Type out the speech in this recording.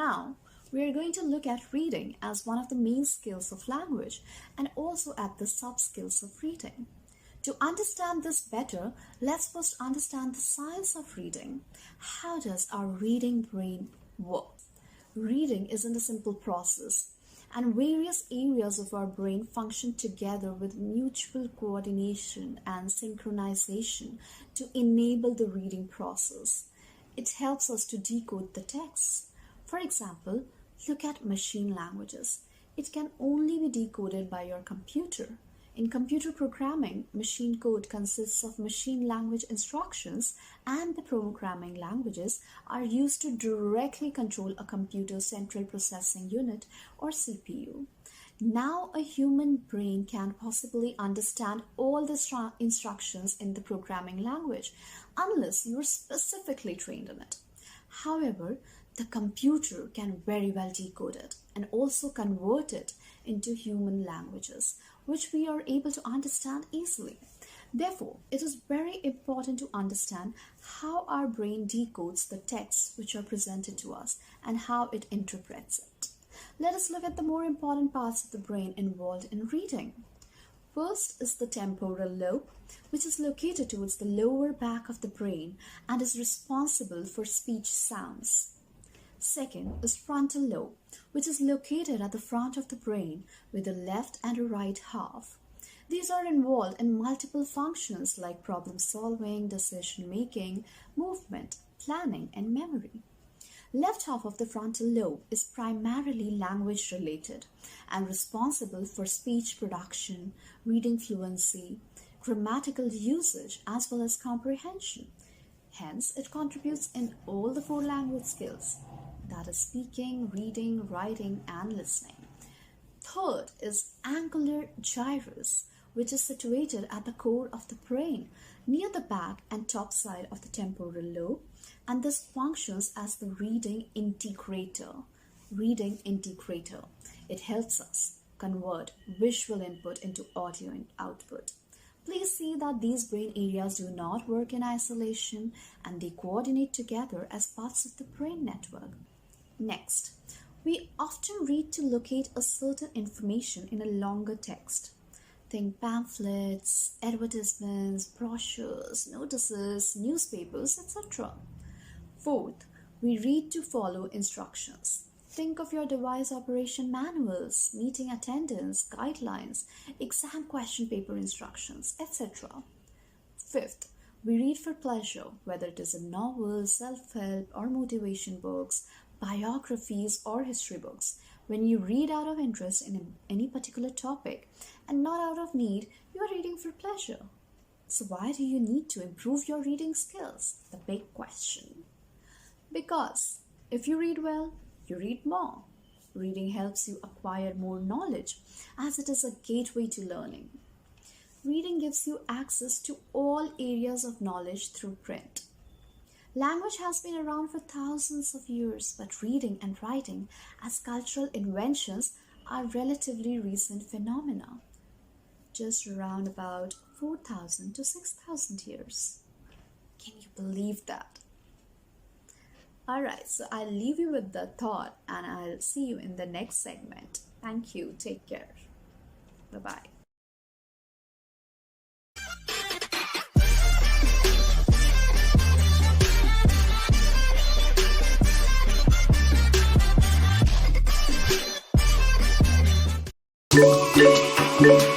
now, we are going to look at reading as one of the main skills of language and also at the sub-skills of reading. To understand this better, let's first understand the science of reading. How does our reading brain work? Reading isn't a simple process, and various areas of our brain function together with mutual coordination and synchronization to enable the reading process. It helps us to decode the text. For example, look at machine languages. It can only be decoded by your computer. In computer programming, machine code consists of machine language instructions, and the programming languages are used to directly control a computer's central processing unit or CPU. Now, a human brain can possibly understand all the instructions in the programming language unless you are specifically trained in it. However, the computer can very well decode it and also convert it into human languages, which we are able to understand easily. Therefore, it is very important to understand how our brain decodes the texts which are presented to us and how it interprets it. Let us look at the more important parts of the brain involved in reading. First is the temporal lobe, which is located towards the lower back of the brain and is responsible for speech sounds. Second is frontal lobe, which is located at the front of the brain with a left and a right half. These are involved in multiple functions like problem solving, decision making, movement, planning, and memory. Left half of the frontal lobe is primarily language related and responsible for speech production, reading fluency, grammatical usage, as well as comprehension. Hence, it contributes in all the 4 language skills, that is speaking, reading, writing, and listening. Third is angular gyrus, which is situated at the core of the brain, near the back and top side of the temporal lobe, and this functions as the reading integrator. It helps us convert visual input into audio output. Please see that these brain areas do not work in isolation and they coordinate together as parts of the brain network. Next, we often read to locate a certain information in a longer text. Think pamphlets, advertisements, brochures, notices, newspapers, etc. Fourth, we read to follow instructions. Think of your device operation manuals, meeting attendance, guidelines, exam question paper instructions, etc. Fifth, we read for pleasure, whether it is a novel, self-help, or motivation books, biographies, or history books. When you read out of interest in any particular topic and not out of need, you are reading for pleasure. So why do you need to improve your reading skills? The big question. Because if you read well, you read more. Reading helps you acquire more knowledge as it is a gateway to learning. Reading gives you access to all areas of knowledge through print. Language has been around for thousands of years, but reading and writing as cultural inventions are relatively recent phenomena, just around about 4,000 to 6,000 years. Can you believe that? Alright, so I'll leave you with the thought and I'll see you in the next segment. Thank you. Take care. Bye-bye. Thank you.